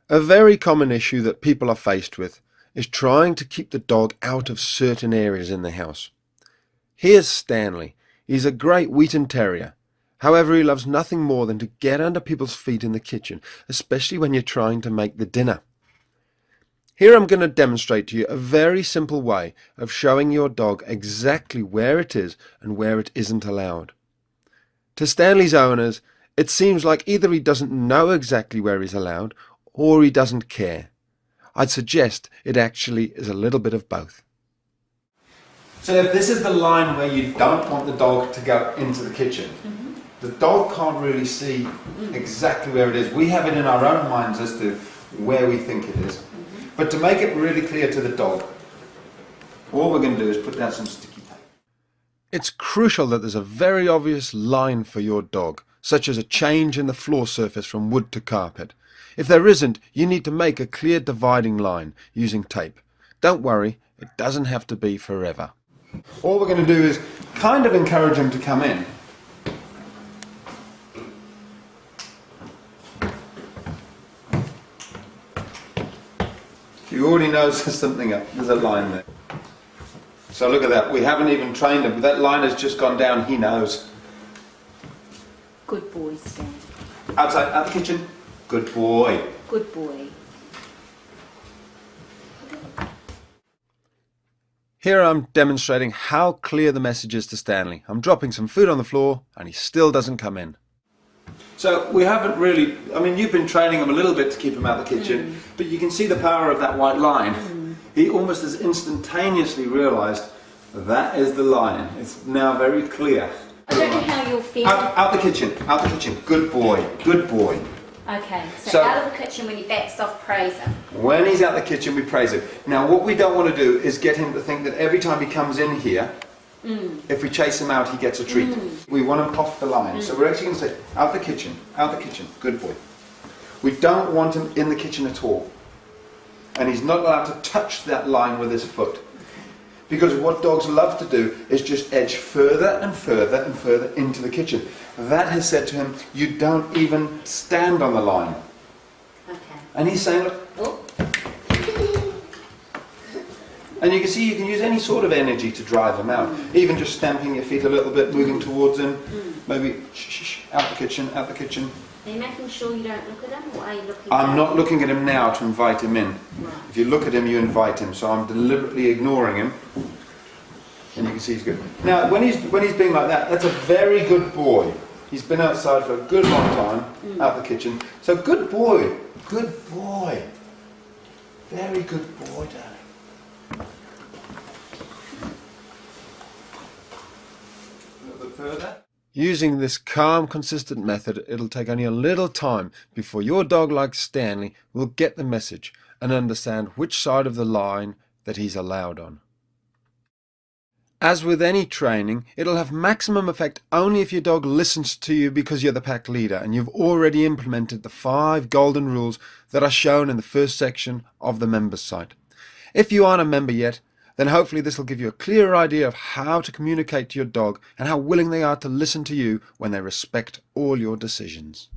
A very common issue that people are faced with is trying to keep the dog out of certain areas in the house. Here's Stanley. He's a great Wheaten Terrier. However, he loves nothing more than to get under people's feet in the kitchen, especially when you're trying to make the dinner. Here I'm going to demonstrate to you a very simple way of showing your dog exactly where it is and where it isn't allowed. To Stanley's owners, it seems like either he doesn't know exactly where he's allowed or he doesn't care. I'd suggest it actually is a little bit of both. So if this is the line where you don't want the dog to go into the kitchen, the dog can't really see exactly where it is. We have it in our own minds as to where we think it is. But to make it really clear to the dog, all we're going to do is put down some sticky tape. It's crucial that there's a very obvious line for your dog, such as a change in the floor surface from wood to carpet. If there isn't, you need to make a clear dividing line using tape. Don't worry, it doesn't have to be forever. All we're going to do is kind of encourage him to come in. He already knows there's something up. There's a line there. So look at that. We haven't even trained him. That line has just gone down. He knows. Good boy, Stan. Outside, out the kitchen. Good boy. Good boy. Here I'm demonstrating how clear the message is to Stanley. I'm dropping some food on the floor and he still doesn't come in. So we haven't really, I mean, you've been training him a little bit to keep him out of the kitchen, but you can see the power of that white line. He almost has instantaneously realised that is the line. It's now very clear. I don't know how you'll feel. Out the kitchen, out the kitchen. Good boy, good boy. Okay, so out of the kitchen when he backs off, praise him. When he's out the kitchen, we praise him. Now what we don't want to do is get him to think that every time he comes in here, if we chase him out, he gets a treat. We want him off the line. So we're actually going to say, out the kitchen, good boy. We don't want him in the kitchen at all. And he's not allowed to touch that line with his foot. Because what dogs love to do is just edge further and further and further into the kitchen. That has said to him, you don't even stand on the line. Okay. And he's saying, look, Oh. and you can see you can use any sort of energy to drive him out. Even just stamping your feet a little bit, moving towards him. Maybe, shh, out the kitchen, out the kitchen. Are you making sure you don't look at him, or are you looking I'm not looking at him now to invite him in. Right. If you look at him, you invite him. So I'm deliberately ignoring him. And you can see he's good. Now, when he's being like that, that's a very good boy. He's been outside for a good long time, out the kitchen. So good boy, good boy. Very good boy, darling. A little bit further. Using this calm, consistent method, it'll take only a little time before your dog, like Stanley, will get the message and understand which side of the line that he's allowed on. As with any training, it'll have maximum effect only if your dog listens to you because you're the pack leader and you've already implemented the 5 golden rules that are shown in the first section of the members site. If you aren't a member yet, then hopefully this will give you a clearer idea of how to communicate to your dog and how willing they are to listen to you when they respect all your decisions.